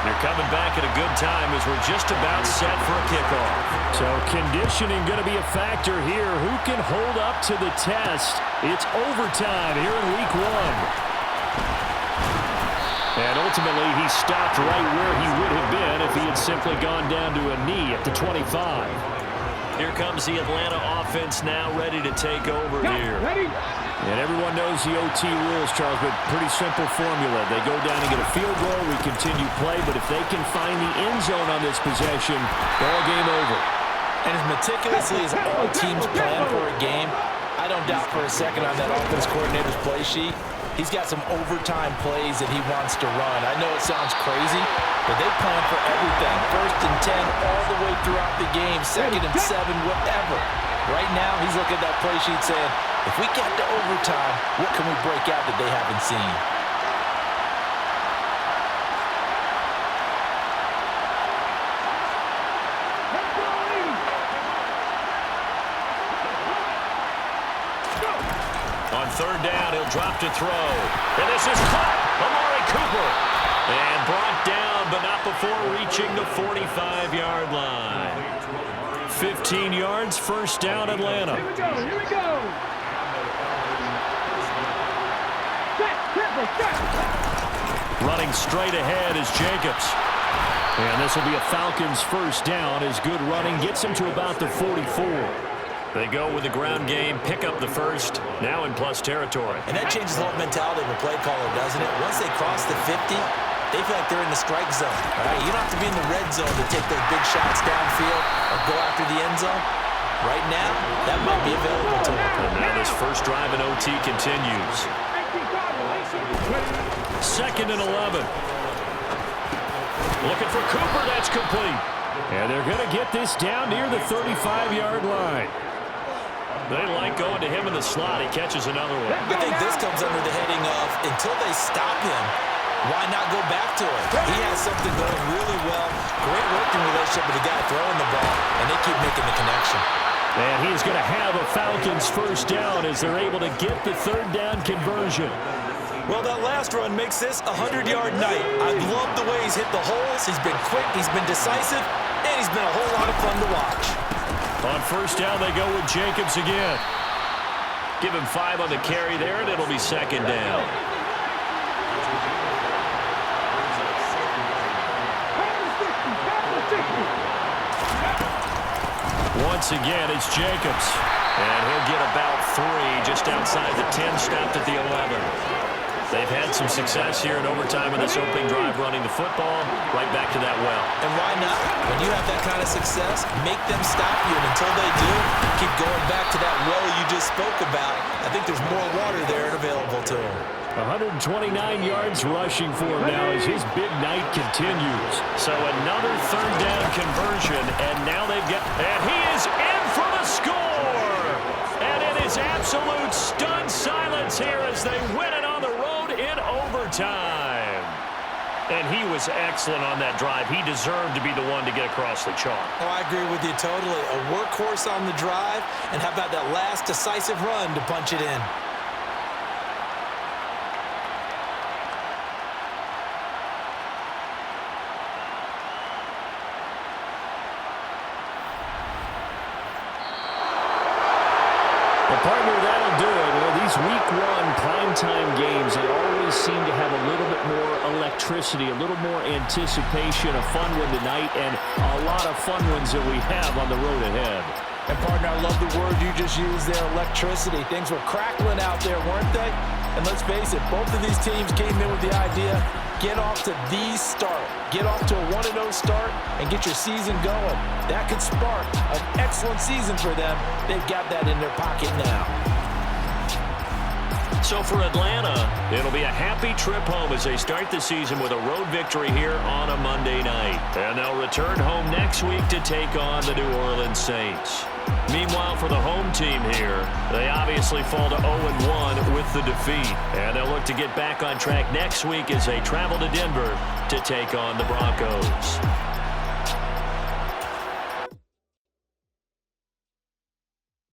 They're coming back at a good time as we're just about set for a kickoff. So conditioning going to be a factor here. Who can hold up to the test? It's overtime here in week 1. And ultimately, he stopped right where he would have been if he had simply gone down to a knee at the 25. Here comes the Atlanta offense now ready to take over here. Ready? And everyone knows the OT rules, Charles, but pretty simple formula. They go down and get a field goal, we continue play, but if they can find the end zone on this possession, ball game over. And as meticulously as all teams plan for a game, I don't doubt for a second on that offense coordinator's play sheet, he's got some overtime plays that he wants to run. I know it sounds crazy, but they plan for everything. 1st and 10 all the way throughout the game, 2nd and 7, whatever. Right now, he's looking at that play sheet saying, if we get to overtime, what can we break out that they haven't seen? On 3rd down, he'll drop to throw. And this is caught. Amari Cooper. And brought down, but not before reaching the 45-yard line. 15 yards, 1st down, Atlanta. Here we go, here we go. Running straight ahead is Jacobs. And this will be a Falcons 1st down as good running gets him to about the 44. They go with the ground game, pick up the 1st, now in plus territory. And that changes the whole mentality of a play caller, doesn't it? Once they cross the 50, they feel like they're in the strike zone. All right? You don't have to be in the red zone to take those big shots downfield or go after the end zone. Right now, that might be available to them. And now this first drive in OT continues. 2nd and 11. Looking for Cooper. That's complete. And they're going to get this down near the 35-yard line. They like going to him in the slot. He catches another one. I think this comes under the heading of, until they stop him, why not go back to it? He has something going really well. Great working relationship with the guy throwing the ball, and they keep making the connection. And he's going to have a Falcons 1st down as they're able to get the 3rd down conversion. Well, that last run makes this a 100-yard night. I've loved the way he's hit the holes. He's been quick, he's been decisive, and he's been a whole lot of fun to watch. On 1st down, they go with Jacobs again. Give him 5 on the carry there, and it'll be 2nd down. Once again, it's Jacobs. And he'll get about 3 just outside the 10, stopped at the 11. They've had some success here in overtime in this opening drive running the football right back to that well. And why not? When you have that kind of success, make them stop you. And until they do, keep going back to that well you just spoke about. I think there's more water there and available to him. 129 yards rushing for him now as his big night continues. So another 3rd down conversion, and now they've got... And he is in for the score! And it is absolute stunned silence here as they win it on the road in overtime. And he was excellent on that drive. He deserved to be the one to get across the chalk. Oh, I agree with you totally. A workhorse on the drive, and how about that last decisive run to punch it in? Partner, that'll do it. Well, these week 1 primetime games, they always seem to have a little bit more electricity, a little more anticipation, a fun one tonight, and a lot of fun ones that we have on the road ahead. And, partner, I love the word you just used there, electricity. Things were crackling out there, weren't they? And let's face it, both of these teams came in with the idea, get off to the start. Get off to a 1-0 start and get your season going. That could spark an excellent season for them. They've got that in their pocket now. So for Atlanta, it'll be a happy trip home as they start the season with a road victory here on a Monday night. And they'll return home next week to take on the New Orleans Saints. Meanwhile, for the home team here, they obviously fall to 0-1 with the defeat. And they'll look to get back on track next week as they travel to Denver to take on the Broncos.